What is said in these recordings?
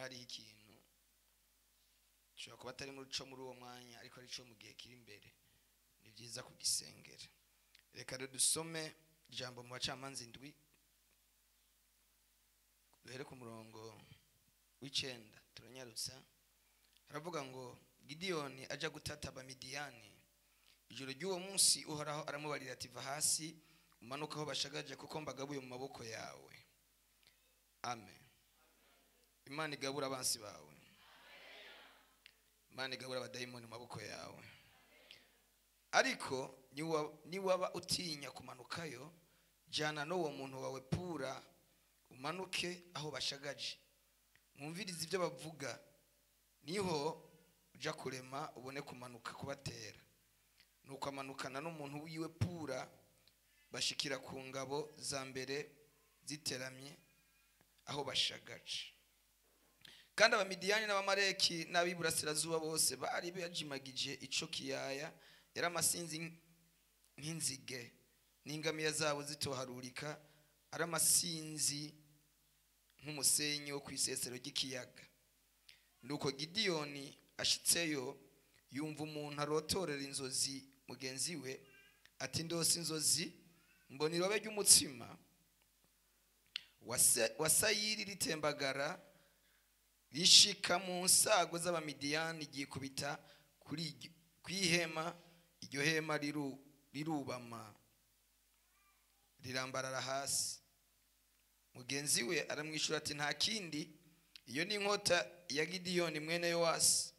hari ikintu cyo kuba atari muri cyo muri uwo mwanya ariko ari cyo mu gihe kiri imbere ni byiza kugisengera. Reka dusome ijambo mu Bacamanza 7 duhere ku murongo w'9 turanyarutsa. Haravuga ngo Gideyoni aja gutata Abamidiyani. Ijoro ry'uwo munsi Uhoraho aramubarira ati va hasi umanuka aho bashagaje kuko mbagabuye mu maboko yawe. Amen. Imana igabura abansi bawe. Imana igabura abadayimoni mu maboko yawe. Ariko niwaba utinya kumanukayo, jana n'uwo muntu wawe Pura umanuke aho bashagaje. Mwumvirize ibyo bavuga, niho uja kurema ubone kumanuka kubatera. Nuko amanukana n'umuntu wiwe Pura bashikira ku ngabo za mbere ziteramye aho bashagaje. Kandi Abamidiyani n'Abamaleki n'Abiburasirazuba bose bari bajimagije ico kiyaya, yari amasinzi nk'inzige n'ingamiya zabo zitoharurika, ari amasinzi nk'umusenyi wo kwisesero ry'ikiyaga. Nuko Gideyoni ashitseyo yumva umuntu arotorera inzozi mugenzi we ati ndose inzozi mbona irobe ry'umutsima wasayiri ritembagara rishika mu nsago z'Abamidiyani gikubita kuri kwihema. Iryo hema rirubama rirambarara hasi. Mugenzi we aramwishura ati nta kindi, iyo ni inkota ya Gideyoni mwene Yowasi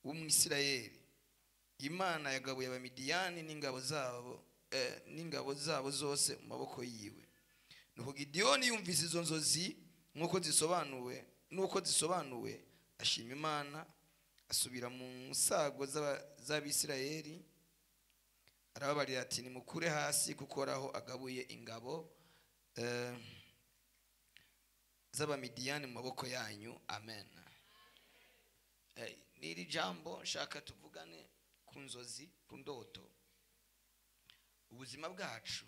w'Umwisirayeli. Imana yagabuye Abamidiyani n'ingabo zabo zose mu maboko yiwe. Nuko Gideyoni yumvise izo nzozi nuko zisobanuwe ashima Imana, asubira mu nsago z'Abisirayeli arababarira ati nimukure hasi kuko Uhoraho agabuye ingabo z'Abamidiyani mu maboko yanyu. Amen. Niri jambo nshaka tuvugane ku nzozi, ku ndoto. Ubuzima bwacu,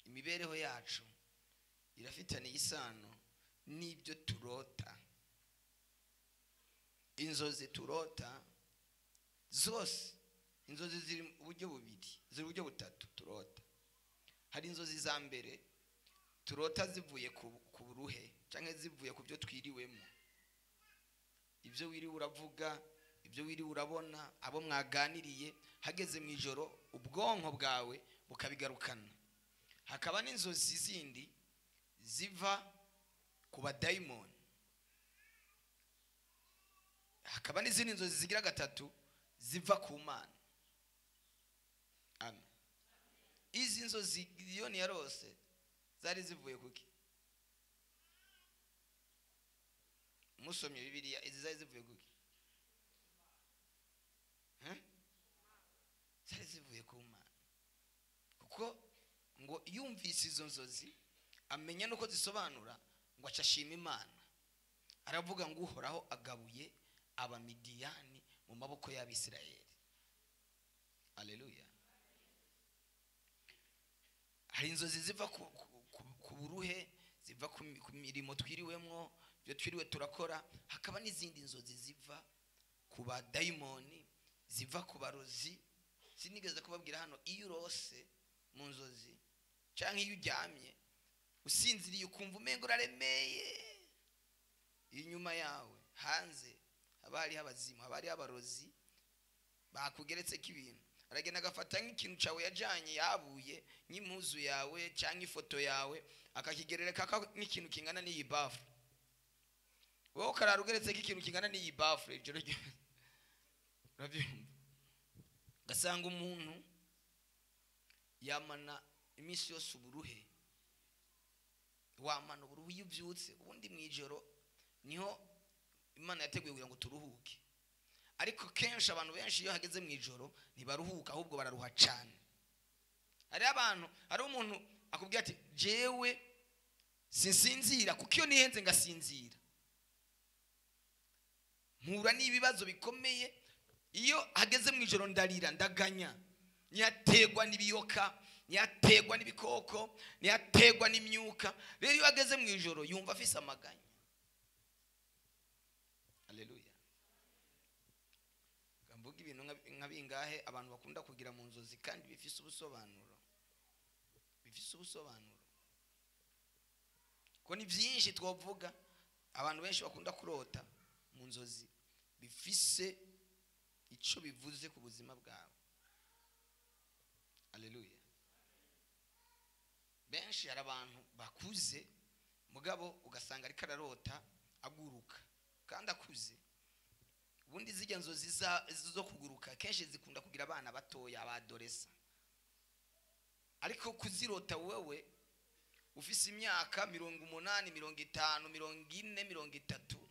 imibereho yacu irafitanye isano n'ibyo turota. Inzozi turota zose, inzozi ziri uburyo bubiri, ziri uburyo butatu turota. Hari inzozi za mbere turota zivuye ku buruhe cyangwa zivuye ku byo twiriwemo, ibyo wiriwe uravuga, ibyo wiriwe urabona, abo mwaganiriye, hageze mu ijoro ubwonko bwawe bukabigarukana. Hakaba n'inzozi zindi ziva ku badayimoni. Hakaba n'izindi nzozi zigira gatatu ziva ku Mana. Amen. Izi nzozi Gideyoni yarose zari zivuye kuki? Musomye Bibiliya, izi zari zivuye kuki? Zari zivuye ku Mana. Kuko ngo yumvise izo nzozi amenya nuko zisobanura ngo acashima Imana. Aravuga ngo Uhoraho agabuye Abamidiyani mu maboko y'Abisirayeli. Haleluya. Hari inzozi ziva ku buruhe, ziva ku mirimo twiriwemwo, byo twiriwe turakora. Hakaba n'izindi nzozi ziva ku badayimoni, ziva ku barozi. Sinigeze kubabwira hano, iyo urose mu nzozi cyangwa iyo uryamye usinziriye ukumva umengo uraremeye, inyuma yawe hanze abari abazimu, abari abarozi bakugeretse k'ibintu. Aragenda agafata nk'ikintu cyawe yajanye yabuye, nk'impuzu yawe cyangwa ifoto yawe, akakigerereka nk'ikintu kingana n'iyi bafu. Wowe ukarara ugeretse nk'ikintu kingana n'iyi bafu ijoro ryo. Urabyumva? Gasanga umuntu yamana iminsi yose uburuhe. Wamana uburuhe iyo ubyutse, ubundi mu ijoro niho Imana yateguye kugira ngo turuhuke. Ariko kenshi abantu benshi iyo hageze mu ijoro ntibaruhuka, ahubwo bararuha cyane. Hari umuntu akubwira ati jewe sinsinzira kuko iyo nihenze ngasinzira. Mpura n'ibibazo bikomeye, iyo hageze mu ijoro ndarira, ndaganya, nyategwa n'ibiyoka, nyategwa n'ibikoko, nyategwa n'imyuka. Rero iyo hageze mu ijoro yumva afise amaganya. mvuga ibintu nka bingahe abantu bakunda kugira mu nzozi kandi bifise ubusobanuro, ko ni byinshi twavuga. Abantu benshi bakunda kurota mu nzozi bifise ico bivuze ku buzima bwawe. Haleluya. Benshi hari abantu bakuze mugabo ugasanga ari kararota aguruka kandi akuze. Ubundi zijya nzozi zo kuguruka kenshi zikunda kugira abana batoya abadoresa, ariko kuzirota wewe ufise imyaka 80, 50, 40, 30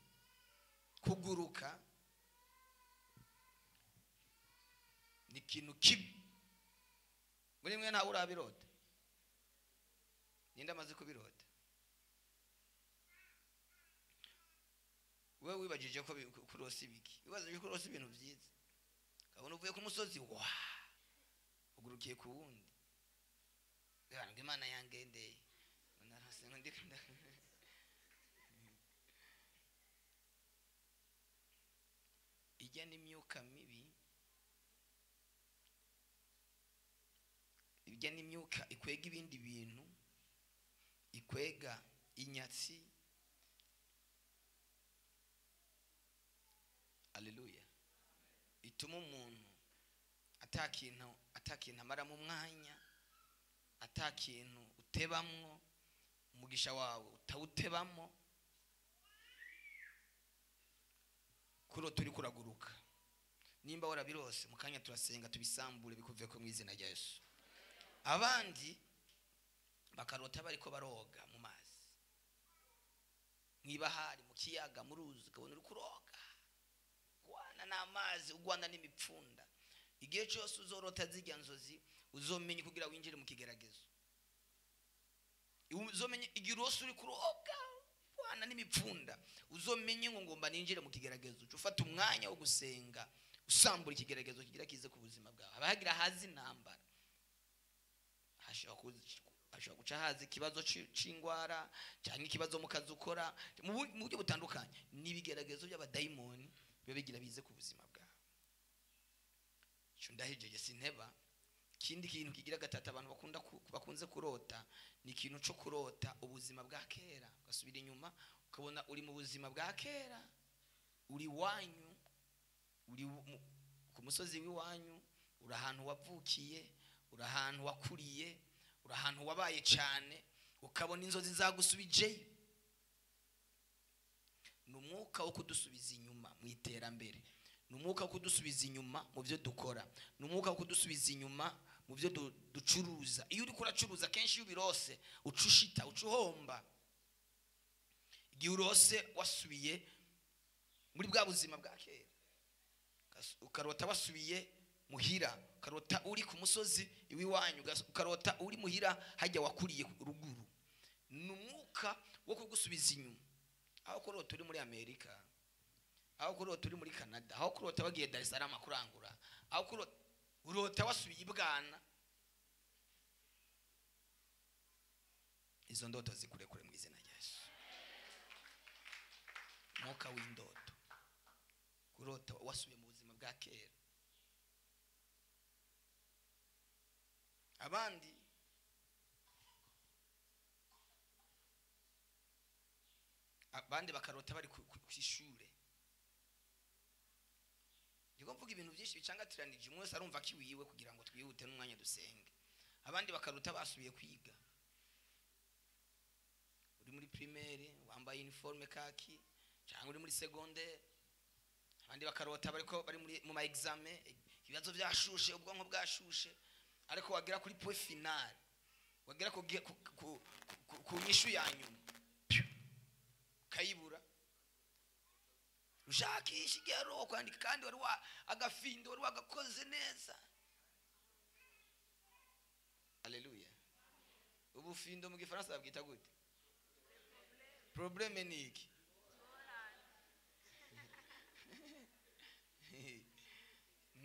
kuguruka ni ikintu kibi. Muri mwe nta urabirota? Ninde amaze kubirota? Wewe wibajije ko kurosa ibiki? Wibazaje ko kurosa ibintu byiza, kabona uvuye ku musozi wa ugurukiye ku wundi, ngo Imana yangendeye narase ndikunda. Ijya n'imyuka mibi, ijya n'imyuka ikwega ibindi bintu, ikwega inyatsi. Haleluya. Ituma umuntu atakintu amara mu mwanya, atakintu utebamwo, umugisha wawe utawutebamo. Kuro turi kuraguruka, nimba warabirose mukanya turasenga tubisambure bikuve ko mu izina rya Yesu. Abandi bakarota bariko baroga mu mazi, mwibahari, mu kiyaga, mu ruzi, ukabona uri kuroga ugwana n'amazi, ugwana n'imipfunda. Igihe cyose uzorota zijya nzozi uzomenye kugira winjire mu kigeragezo. Uzomenye igihe urose uri kuroga ugwana n'imipfunda, uzomenye ngo ngomba ninjire mu kigeragezo. Ufata umwanya wo gusenga usambura ikigeragezo kigira kize ku buzima bwawe. Abahagira hazi intambara, ashobora guca hazi ikibazo c'ingwara cyangwa ikibazo mu kazi ukora mu buryo butandukanye. N'ibigeragezo by'abadayimoni biba bigira bize ku buzima bwawe. Cyo ndahejeje sinteba. Kindi kintu kigira gatatu abantu bakunze kurota ni ikintu cyo kurota ubuzima bwa kera. Ugasubira inyuma ukabona uri mu buzima bwa kera, uri wanyu, uri ku musozi w'iwanyu, uri ahantu wavukiye, uri ahantu wakuriye, uri ahantu wabaye cyane, ukabona inzozi zagusubijeyo. Numwuka wo kudusubiza inyuma mu iterambere, numwuka wo kudusubiza inyuma mu byo dukora, numwuka wo kudusubiza inyuma mu byo ducuruza. Iyo uri kuracuruza kenshi iyo birose ucushita ucuhomba. Igihe urose wasubiye muri bwa buzima bwa kera, ukarota wasubiye muhira, ukarota uri ku musozi iwiwanyu, ukarota uri muhira hajya wakuriye ruguru. Numwuka wo kugusubiza inyuma. Aho kurota uri muri Amerika, aho kurota uri muri Canada, aho kurota bagiye Dar es Salaam kurangura, aho kurota urota wasubiye ibwana. Izo ndoto zikure kure mu izina rya Yesu. Mwuka w'indoto, kurota wasubiye mu buzima bwa kera. Abandi bakarota bari ku ishure. Ndiko mvuga ibintu byinshi bicangatiranije, umwe wese arumva kiwiwe kugira ngo twihute n'umwanya dusenge. Abandi bakarota basubiye kwiga, uri muri primaire wambaye uniforme kaki cyangwa uri muri secondaire. Abandi bakarota bari mu ma examen, ibibazo byashushe, ubwonko bwashushe, ariko wagira kuri point final, wagira ku nyishu yanyuma kayibura. Ushakisha igero kwandika kandi wari agafindo wari wagakoze neza. Haleluya. Ubufindo mu Gifaransa babwita gute? Problème ni iki?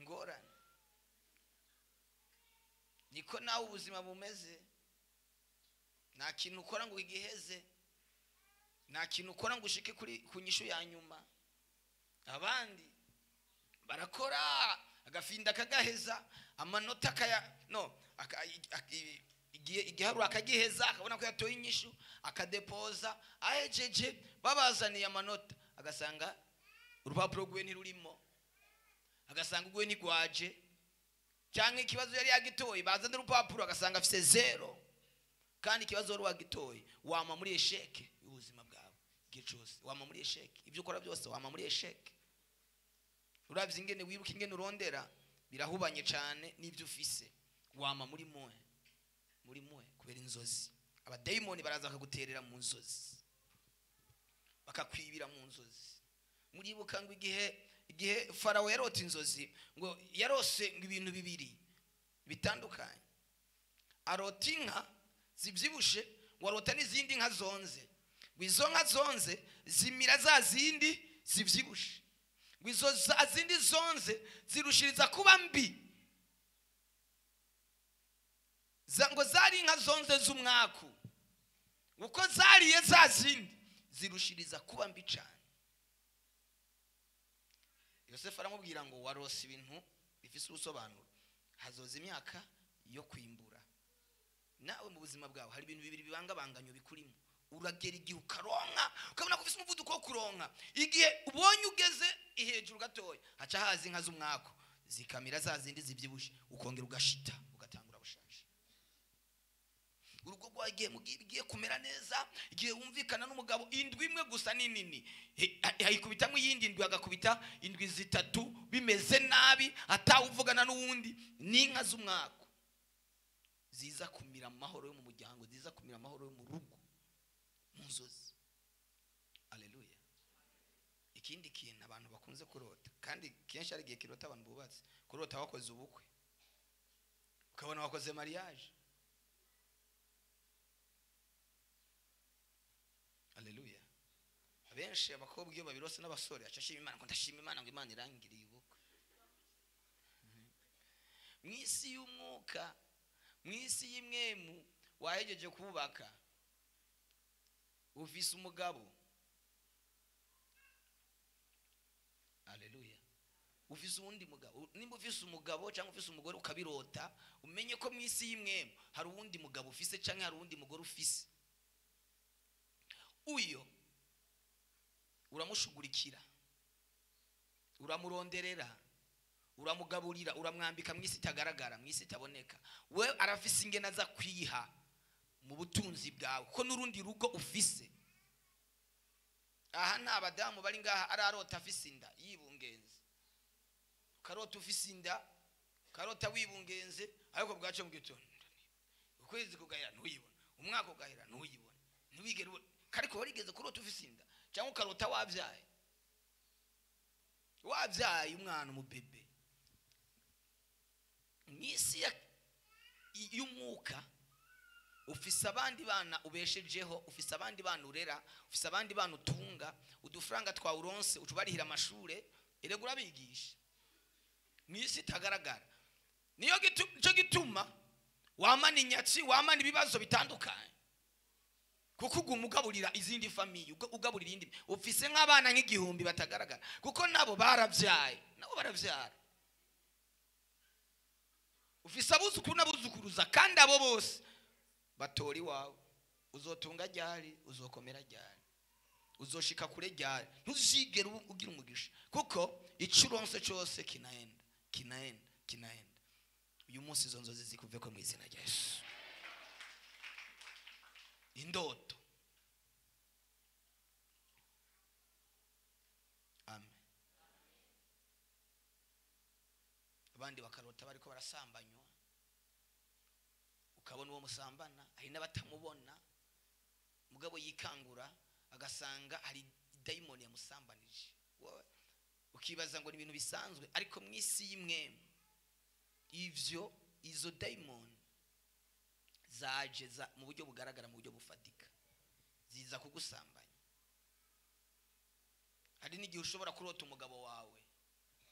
Ngorane. Niko nawe ubuzima bumeze. Nta kintu ukora ngo igiheze, nta kintu ukora ngo ushike kuri kunyishu ya nyuma. Abandi barakora agafinda akagaheza, amanota igiharuro akagiheza, akabona ko yatoye inyishu, akadepoza, ahejeje babazaniye amanota, agasanga urupapuro rwe ntirurimo, agasanga urwe ntigwaje, cyangwa ikibazo yari yagitoye bazana urupapuro agasanga afite 0, kandi ikibazo wari wagitoye wama muri esheke y'ubuzima bwawe igihe cyose, wama muri esheke, ibyo ukora byose wama muri esheke. Uravye ingene wibuka ingene urondera birahubanye cyane n'ibyo ufise, wama muri muhe kubera inzozi. Abadayimoni baraza bakaguterera mu nzozi, bakakwibira mu nzozi. Muribuka ngo igihe Farawo yarota inzozi, ngo yarose ngo ibintu bibiri bitandukanye. Arota inka zibyibushe, ngo arota n'izindi nka zonze, ngo izo nka zonze zimira za zindi zibyibushe, ngo izo za zindi zonze zirushiriza kuba mbi, ngo zari inka zonze z'umwaku, uko zariye za zindi zirushiriza kuba mbi cyane. Yosefu aramubwira ngo warose ibintu bifise ubusobanuro, hazoza imyaka yo kwimbura. Nawe mu buzima bwawe hari ibintu bibiri bibangabanganyo bikurimo, uragera igihe ukaronka, ukabona ko ufise umuvuduko wo kuronka, igihe ubonye ugeze ihejuru gatoya haca haza inka z'umwako zikamira za zindi zibyibushe, ukongera ugashita ugatangura bushaje. Urugo rwagiye mugiye kumera neza, igihe wumvikana n'umugabo indwi imwe gusa ninini, hayikubitamo yindi indwi, agakubita indwi 3 bimeze nabi, atawuvugana n'uwundi, n'inka z'umwako ziza kumira amahoro yo mu muryango, ziza kumira amahoro yo mu rugo, mu nzozi. Haleluya. Ikindi kintu abantu bakunze kurota, kandi kenshi ari igihe kirota abantu bubatse, kurota wakoze ubukwe, ukabona wakoze mariage. Haleluya. Abenshi abakobwa iyo babirose n'abasore acashima Imana, ngo ndashima Imana ngo Imana irangiriye ubukwe. Mwisi y'umwuka, mwisi y'imwemu, wahejeje kubaka, ufise umugabo. Haleluya. Ufise uwundi mugabo, nimba ufise umugabo cyangwa ufise umugore ukabirota, umenye ko mwisi y'imwemu hari uwundi mugabo ufise cyangwa hari uwundi mugore ufise. Uyo uramushugurikira, uramuronderera, uramugaburira, uramwambika mwisi itagaragara, mwisi itaboneka. We arafise ingena za kwiha mu butunzi bwawe, ko nurundi rugo ufise. Aha nta badamu bari ngaha ararota afise inda yibungenze, karota ufise inda, karota wibungenze, ariko bwaco mu gitondo ukwezi kugahera ntuyibona, umwaka ugahera ntuyibona, ntibigere kariko warigeze kurota ufise inda, cyangwa ukarota wabyaye umwana umubebe. Mwisi y'umwuka ufise abandi bana ubeshejeho, ufise abandi bana urera, ufise abandi bana utunga, udufaranga twa uronse utubarihira amashure, erega urabigisha. Mwisi itagaragara, niyo cyo gituma wamana inyatsi, wamana ibibazo bitandukanye, kuko ugumugaburira izindi famiye, ugaburira indi. Ufise nk'abana nk'igihumbi batagaragara, kuko nabo baravyaye, nabo baravyara. Ufise abuzukuru n'abuzukuruza, kandi abo bose batori wawe. Uzotunga ryari, uzokomera ryari, uzoshika kure ryari, ntuzigera ugira umugisha, kuko icuronse cyose kinaenda. Uyu munsi izo nzozi zikuveko mu izina rya Yesu. Indoto. Amen. Abandi bakarota bariko barasambanywa, ukabona uwo musambana, hari n'abatamubona, mugabo yikangura agasanga hari daimoni yamusambanije. Ukibaza ngo ni ibintu bisanzwe, ariko mwisi y'imwemu izo daimoni zaje mu buryo bugaragara, mu buryo bufatika, ziza kugusambanya. Hari n'igihe ushobora kurota umugabo wawe,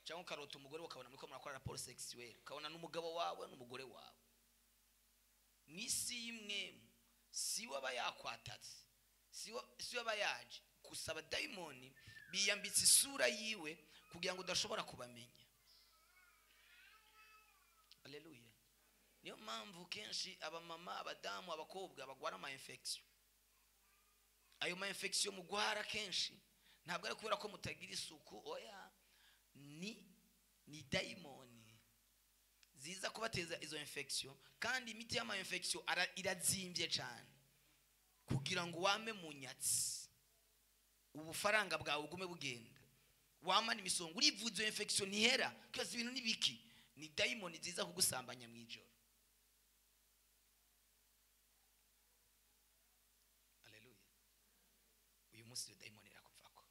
cyangwa ukarota umugore, ukabona muri ko murakora rapport sexuelle, ukabona n'umugabo wawe n'umugore wawe. Mwisi y'imwemu si waba yakwatatse, si waba yaje kusaba daimoni biyambitse isura yiwe kugira ngo udashobora kubamenya. Haleluya. Niyo mpamvu kenshi abamama, abadamu, abakobwa bagwara ama infection. Ayo ma infection mugwara kenshi ntabwo ari kubera ko mutagira isuku, oya, ni daimoni ziza kubateza izo infection. Kandi imiti y'ama infection irazimbye cyane kugira ngo wame munyatsi, ubufaranga bwawe ugume bugenda, wamana imisongo, urivuze infection ntihera. Kazi ibintu nibiki, ni daimoni ziza kugusambanya mwijoro. Haleluya. Uyu munsi iyo daimoni irakuvako.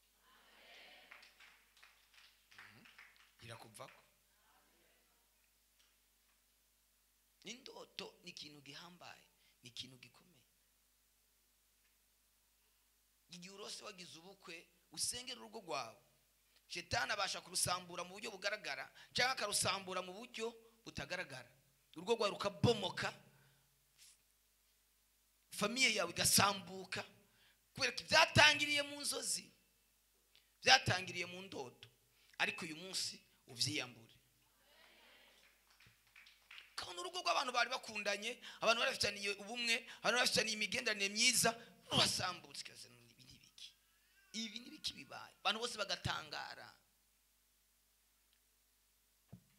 Irakuvako. Indoto ni ikintu gihambaye, ni ikintu gikomeye. Igihe urose wagize ubukwe, usengera urugo rwawe, Shetani abasha kurusambura mu buryo bugaragara cyangwa akarusambura mu buryo butagaragara. Urugo rwawe rukabomoka, famiye yawe igasambuka, kubera ko byatangiriye mu nzozi, byatangiriye mu ndoto. Ariko uyu munsi uvyiyambure. Kandi urugo rw'abantu bari bakundanye, abantu barafitaniye ubumwe, abantu barafitaniye imigendanire myiza, rurasambutse. Kaze ibi nibiki bibaye, abantu bose bagatangara.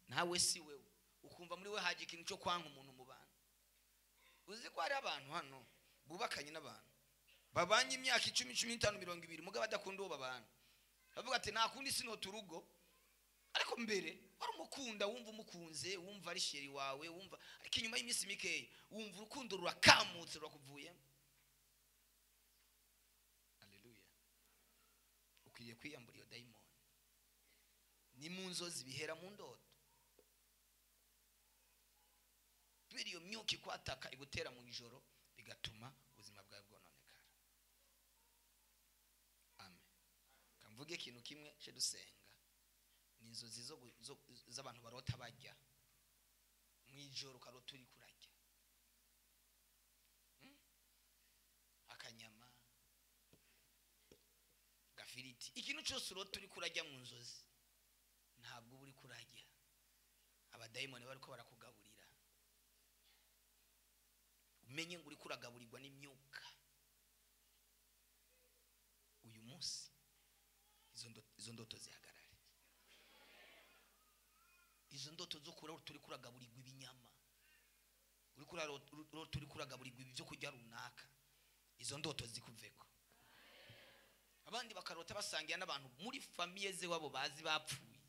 Nawe si wewe ukumva muri we haje ikintu cyo kwanga umuntu mu bantu. Uzi ko ari abantu hano bubakanye n'abantu babanye imyaka 10, 15, 20 mugabo badakunda uwo babana, bavuga ati nakundi sino turugo. Ariko mbere wari umukunda, wumva umukunze, wumva ari sheri wawe, wumva. Ariko inyuma y'iminsi mikeya wumva urukundo rurakamutse, rurakuvuyemo. Ukwiye kwiyambura iyo daimoni. Ni mu nzozi, bihera mu ndoto. Biri iyo myuka ikwataka igutera mu ijoro, bigatuma ubuzima bwawe bwononekara. Amen. Kamvuge ikintu kimwe cyo dusenga. Ni inzozi z'abantu barota bajya mu ijoro, karota uri kurajya akanyama, gafiriti, ikintu cyose urota uri kurajya mu nzozi, ntabwo uri kurajya. Abadaimoni bariko barakugaburira. Umenye ngo uri kuragaburirwa n'imyuka. Uyu munsi izo ndoto zihagarare. Izo ndoto zo kura turi kuragaburirwa ibinyama, turi kuragaburirwa ibyo kujya runaka, izo ndoto zikuveko. Abandi bakarota basangira n'abantu muri famiye ze wabo bazi bapfuye.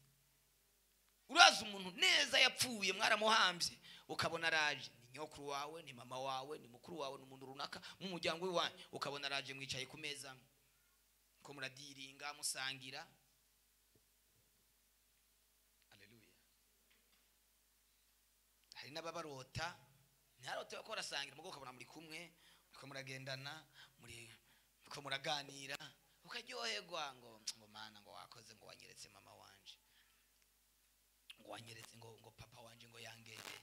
Uraza umuntu neza yapfuye, mwaramuhambye, ukabona araje, ni nyokuru wawe, ni mama wawe, ni mukuru wawe, n'umuntu runaka mu muryango w'iwanyu, ukabona araje mwicaye ku meza ko muradiringa musangira. Haleluya. Hari n'ababarota, ntiharote bakora sangira, mugo ukabona muri kumwe, uko muragendana, uko muraganira, ukaryoherwa ngo mana ngo wakoze, ngo wanyeretse mama wanje, ngo wanyeretse ngo papa wanje ngo yangendeye.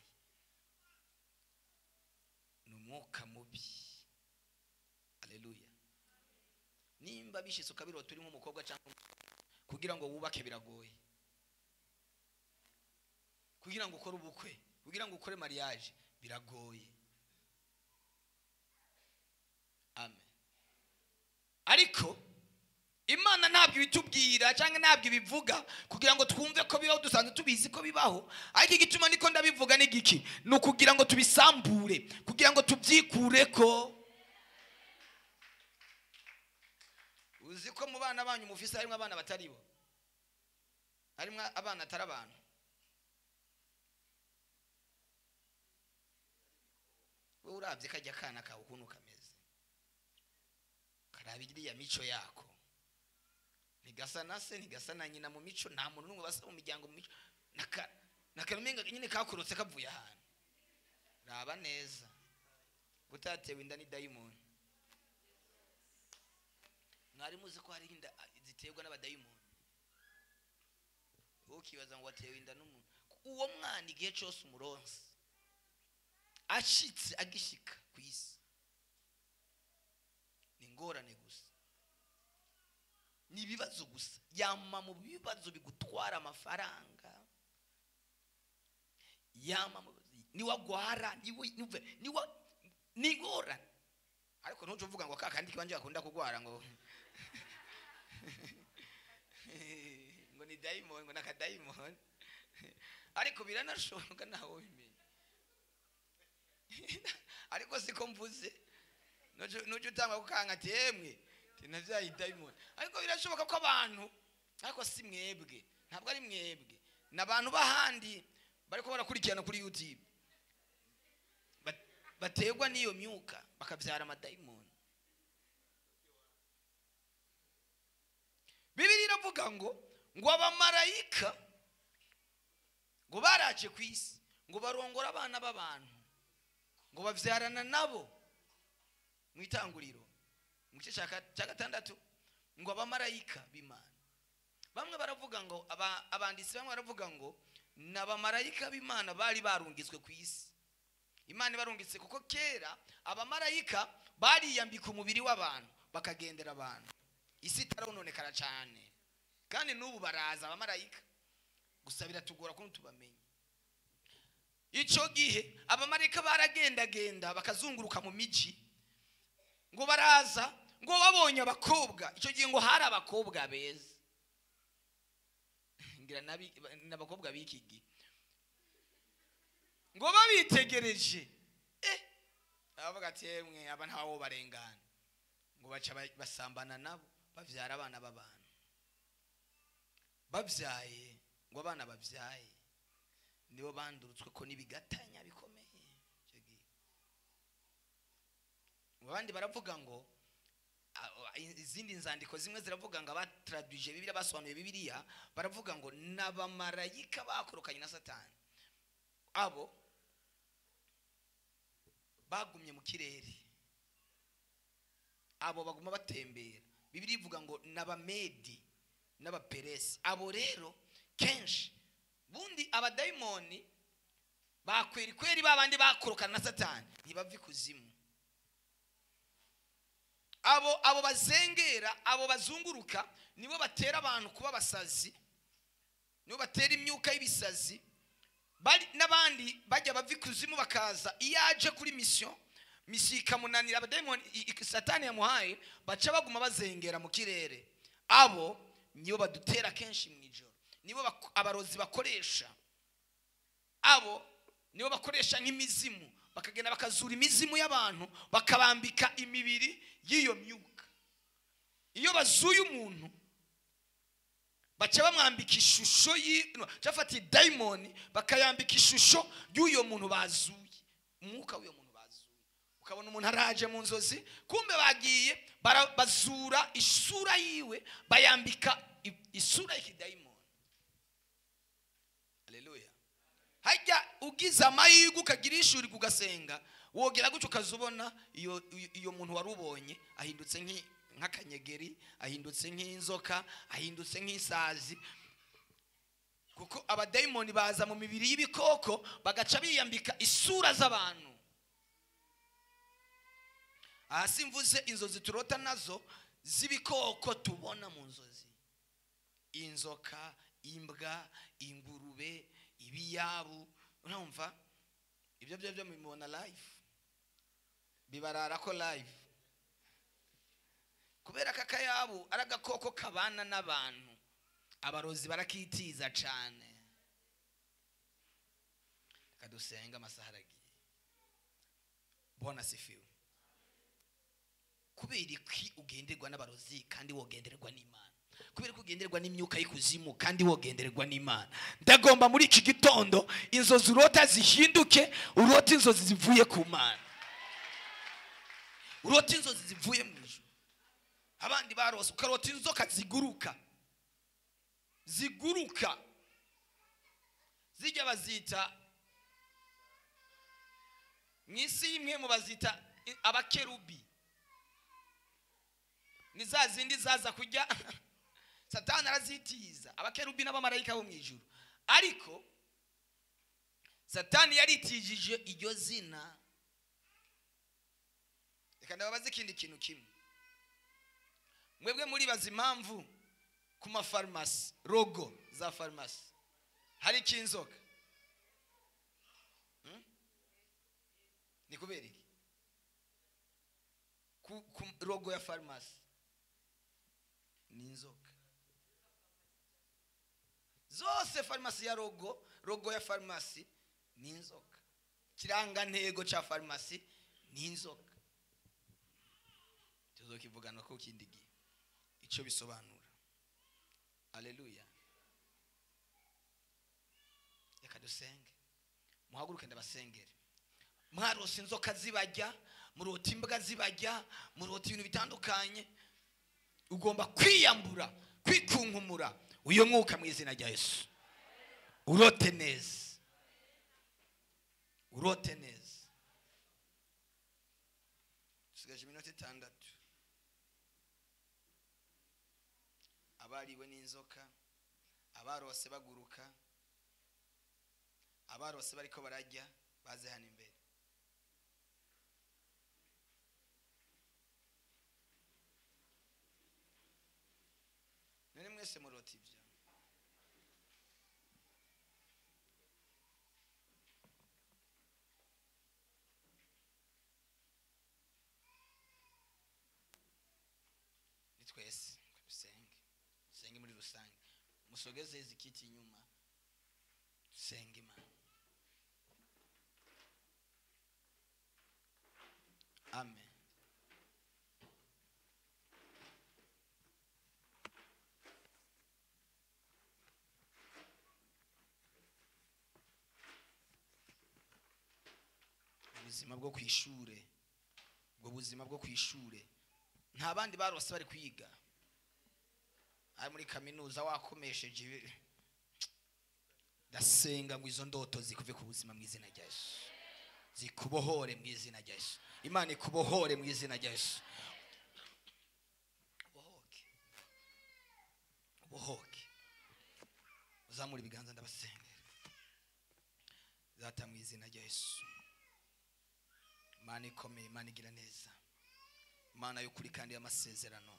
N'umwuka mubi. Haleluya. Nimba bishise ukabirota uri nk'umukobwa cyangwa kugira ngo wubake biragoye, kugira ngo ukore ubukwe, kugira ngo ukore mariage biragoye. Amen. Ariko Imana ntabwo ibitubwira cyangwa ntabwo ibivuga kugira ngo twumve ko bibaho, dusanzwe tubizi ko bibaho. Ariko igituma niko ndabivuga ni giki, ni ukugira ngo tubisambure, kugira ngo tubyikure ko. Uzi ko mu bana banyu mufise harimo abana batari bo, harimo abana atari abantu. Wowe urabye kajya kana kawe ukuntu kameze, karabigiriya mico yako, ntigasa na se, ntigasa na nyina mu mico, nta muntu n'umwe basa mu miryango mu mico, nakarumenga nyine kakurutse kavuye ahantu. Raba neza gutatewe inda ni daimoni. Mwari muzi ko hari inda ziterwa n'abadayimoni? Ukibaza ngo watewe inda n'umuntu, uwo mwana igihe cyose umuronse ashitse agishika ku isi ni ngorane gusa, ni ibibazo gusa. Yama mu bibazo bigutwara amafaranga, yama niwagwara nigora ariko ntuce uvuga ngo kakandi kibanje akunda kugwara ngo ngo ni daimon ngo naka daimon ariko biranashoboka naho bimenye ariko siko mvuze nuje utanga gukanga ati yemwe tinavyayi daimon ariko birashoboka ko abantu ariko si mwebwe ntabwo ari mwebwe nabantu bahandi bariko barakurikirana kuri YouTube bategwa niyo myuka bakavyara amadaimon. Bibiliya iravuga ngo abamarayika ngo baraje kwisi ngo barongora abana b'abantu ngo bavyarana nabo mu itanguriro mu gice cya 6 ngo abamarayika b'Imana. Bamwe baravuga ngo abanditsi bamwe baravuga ngo n'abamarayika b'Imana bari barungitswe ku isi. Imana barungitse kuko kera abamarayika bariyambika umubiri w'abantu bakagendera abantu. Isi tarononekara cyane kandi n'ubu baraza abamarayika gusa biratugora ko tubamenye. Ico gihe abamarayika baragendagenda bakazunguruka mu miji ngo baraza ngo babonye abakobwa. Ico gihe ngo hari abakobwa beza ngira n'abakobwa bikigi ngo babitegereje abavuga ati yemwe aba ntawo barengana ngo baca basambana nabo bavyara abana b'abantu bavyaye ngo abana bavyaye nibo bandurutswe ko nibigatanya bikomeye. Ico gihe abandi baravuga ngo izindi nzandiko zimwe ziravuga ngo abatraduije Bibiliya basobanuye Bibiliya baravuga ngo n'abamarayika bakorokanye na Satani abo bagumye mu kirere abo baguma batembera. Bibiliya ivuga ngo n'abamedi n'abaperesi abo rero kenshi bundi abadaimoni bakweri babandi bakorokana na Satani ntibava ikuzimu. Abo bazengera abo bazunguruka nibo batera abantu kuba basazi nibo batera imyuka y'ibisazi bari nabandi bajya bava ikuzimu bakaza iyaje kuri mission ikamunanira abademoni Satani yamuhaye baca baguma bazengera mu kirere. Abo nibo badutera kenshi mu ijoro nibo abarozi bakoresha. Abo nibo bakoresha nk'imizimu bakagenda bakazura imizimu y'abantu bakabambika imibiri y'iyo myuka. Iyo bazuye umuntu baca bamwambika ishusho cyafati daimoni bakayambika ishusho y'uyo muntu bazuye umwuka w'uyo muntu bazuye. Ukabona umuntu araje mu nzozi kumbe bagiye bazura isura yiwe bayambika isura y'kidaimoni. Haleluya. Hajya ugiza amahirwe ukagira ishuri kugasenga wogera gucyo ukazubona iyo muntu warubonye ahindutse nk'akanyegeri ahindutse nk'inzoka ahindutse nk'isazi kuko abadaimoni baza mu mibiri y'ibikoko bagaca biyambika isura z'abantu. Hasi mvuze inzozi turota nazo z'ibikoko tubona mu nzozi: inzoka, imbwa, ingurube, ibiyabu. Urumva ibyo byo mubibona live bibarara ko live kubera kakayabu aragakoko kabana n'abantu abarozi barakitiza cyane. Kadusenga masaharagiye bona sifiwe. Kubera iki ugenderwa n'abarozi kandi wogenderwa n'Imana? Kubera kugenderwa n'imyuka y'ikuzimu kandi wogenderwa n'Imana? Ndagomba muri iki gitondo inzozi urota zihinduke urota inzozi zivuye ku Mana. Urota inzozi zivuye mu ijuru. Abandi barose ukarota inzoka ziguruka zijya bazita mwisi imwe mu bazita abakerubi. Ni za zindi zaza kujya Satani arazitiza abakerubi n'abamarayika bo mu ijuru. Ariko Satani yaritijije iryo zina. Reka ndababaza ikindi kintu kimwe. Mwebwe muri bazi impamvu ku mafarmasi logo za farmasi hari kinzoka? ni kubera iki? Ku logo ya farumasi ni inzoka zose. Farumasi ya logo ya farumasi ni inzoka. Kirangantego cha farumasi ni inzoka. Tuzokivugana ko kindi gihe icyo bisobanura. Haleluya. Reka dusenge. Muhaguruke ndabasengere. Mwarose inzoka zibajya, murota imbwa zibajya, murota ibintu bitandukanye. Ugomba kwiyambura, kwikunkumura uyo mwuka mu izina rya Yesu. Urote neza. Urote neza. Tusigaje iminota 6. Abariwe n'inzoka, abarose baguruka, abarose bariko barajya baze hano imbere. None mwese murota ibyo. Nitwese senge muri rusange. Musogeze izikiti inyuma. Senge Imana. Amen. Ubuzima bwo kwishure, ubwo buzima bwo kwishure nta bandi barose bari kwiga. Ari muri kaminuza wakomesheje, ndasenga ngo izo ndoto zikuve ku buzima mu izina rya Yesu. Zikubohore mu izina rya Yesu. Imana ikubohore mu izina rya Yesu. Bohoke. Uzamura ibiganza ndabasengera. Data mu izina rya Yesu. Imana ikomeye, Imana igira neza, Imana y'ukuri kandi y'amasezerano.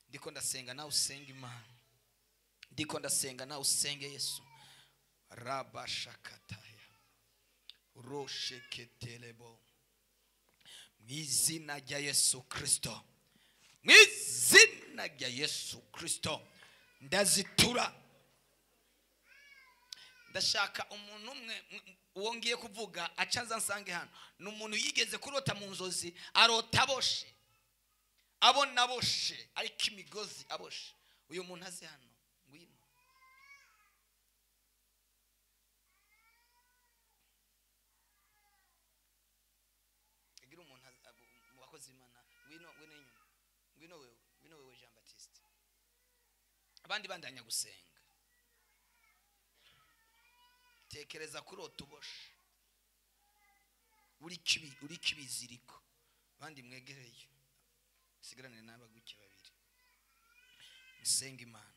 Ndiko ndasenga nawe usenga Imana. Ndiko ndasenga nawe usenge Yesu. Rabashakataya rosheketelebo mwizina rya Yesu Kristo. Mwizina rya Yesu Kristo ndazitura. Ndashaka umuntu umwe wongiye kuvuga acanza nsange hano. N'umuntu yigeze kurota mu nzozi, arota aboshe, abona aboshe ariko imigozi aboshe. Uyu muntu aze hano ngwino. Egira umuntu mu bakozi Imana ngwino inyuma. Ngwino wewe Jean Baptiste. Abandi bandanya gusenga. Tekereza kurota uboshe. Uri kibiziriko. Abandi mwegereye. Sigarane n'abaguke babiri. Musenge Imana,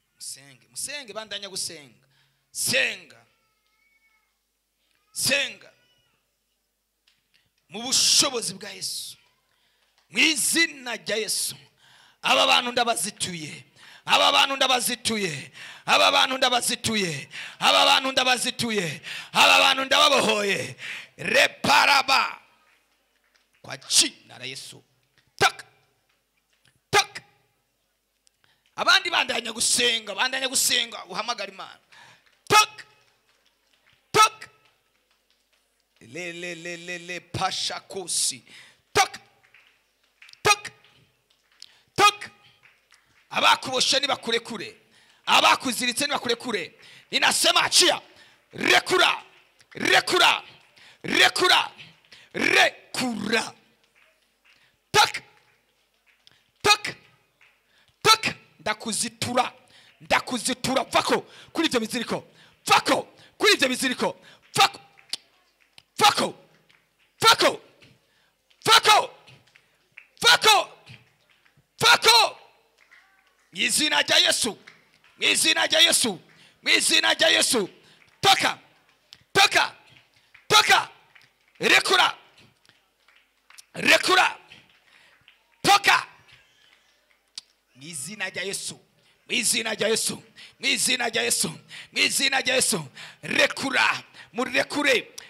musenge bandanya gusenga. Senga mu bushobozi bwa Yesu. Mu izina rya Yesu. Aba bantu ndabazituye. Aba bantu ndababohoye. Reparaba kwa jina la Yesu. Tak. Abandi bandanya gusenga uhamagara Imana. Tak. Le pashakosi. Tak. Abakuboshe ni bakurekure. Abakuziritse ni bakurekure. Ninasema achia. Rekura. Tak. Ndakuzitura vako kuri ibyo biziriko. Mwizina rya Yesu. Toka. Rekura. Toka. Mwizina rya Yesu. Rekura. Murekure.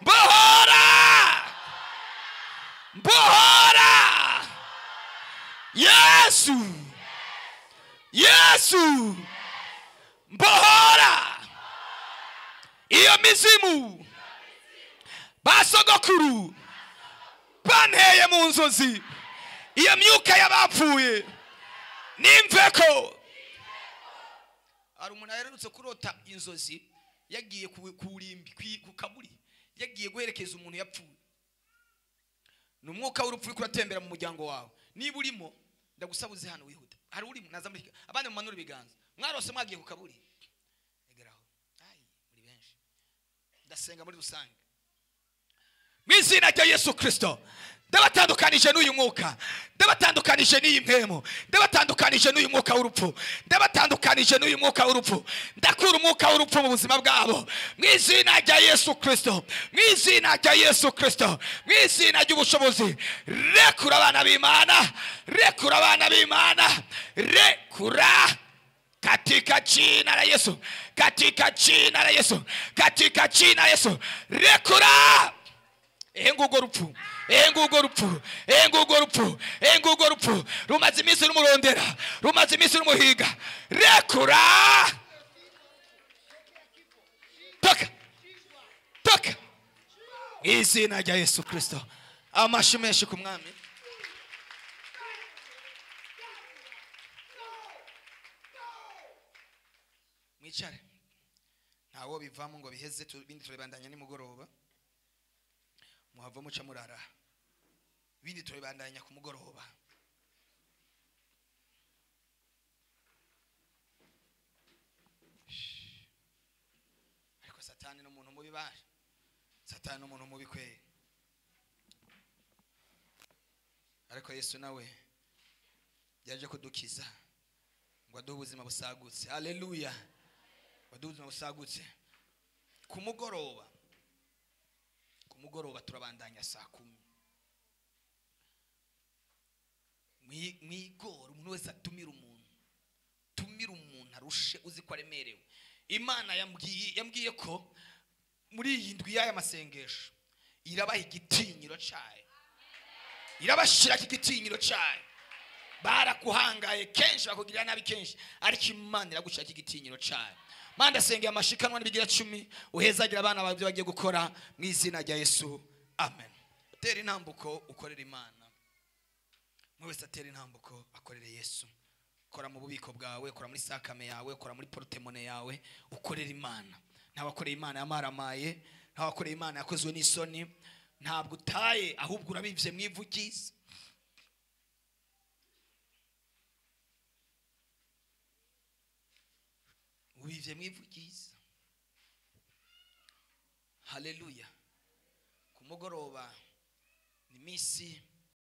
mbohora, mbohora. Yesu, Yesu, mbohora iyo mizimu basogokuru banteye mu nzozi, iyo myuka y'abapfuye n'imveko. Hari umuntu aherutse kurota inzozi yagiye ku kaburi, yagiye guherekeza umuntu yapfuye. Ni umwuka w'urupfu uri kuratembera mu muryango wawe. Niba urimo ndagusaba uze hano wihuta. Hari urimo naza muri abandi mu manura ibiganza. Mwarose mwagiye ku kaburi. Egeraho. Ai muri benshi. Ndasenga muri rusange. Mu izina rya Yesu Kristo. Ndabatandukanije n'uyu mwuka, ndabatandukanije n'iyi mpemo, ndabatandukanije n'uyu mwuka w'urupfu, ndabatandukanije n'uyu mwuka w'urupfu. Ndakura umwuka w'urupfu mu buzima bwabo mu izina rya Yesu Kristo, mu izina rya Yesu Kristo, mu izina ry'ubushobozi. Rekura abana b'Imana, rekura abana b'Imana, rekura katika jina la Yesu, katika jina la Yesu, katika jina la Yesu. Rekura engugo rupfu, engugo rupfu, engugo rupfu, engugo rupfu. Rumaze iminsi rumurondera, rumaze iminsi rumuhiga. Rekura, toka, toka izina rya Yesu Kristo. Amashi menshi ku mwami. Mwicare, ntawo bivamo ngo biheze, bindi turebandanya nimugoroba. Muhava muca murara, bindi turebandanya ku mugoroba. Ariko satani n'umuntu mubi baje, satani n'umuntu mubi kweli. Ariko Yesu nawe yaje kudukiza ngo aduhe ubuzima busagutse. Haleluya, aduhe ubuzima busagutse. Ku mugoroba, mugoroba turabandanya saa 10. Mwigora umuntu wese atumira umuntu arushe, uzi ko aremerewe. Imana yambwiye ko muri iyi ndwi y'aya masengesho irabaha igitinyiro cyayo, irabashira igitinyiro cyayo. Barakuhangaye kenshi, bakugirira nabi kenshi, ariko Imana iragushaka igitinyiro cyayo. Manda senge amashikanwa n'ibigira 10 uhezagira abana bawe bagiye gukora mu izina rya Yesu. Amen. Tera intambuko ukorera Imana. Mwese atera intambuko akorere Yesu. Kora mu bubiko bwawe, kora muri sakame yawe, kora muri portemone yawe, ukorera Imana. Ntabakoreye Imana yamaramaye, ntabakoreye Imana yakozwe n'isoni, ntabwo utaye ahubwo urabivye mwivugiza. Ubivye mwivugiza. Haleluya. Ku mugoroba ni misi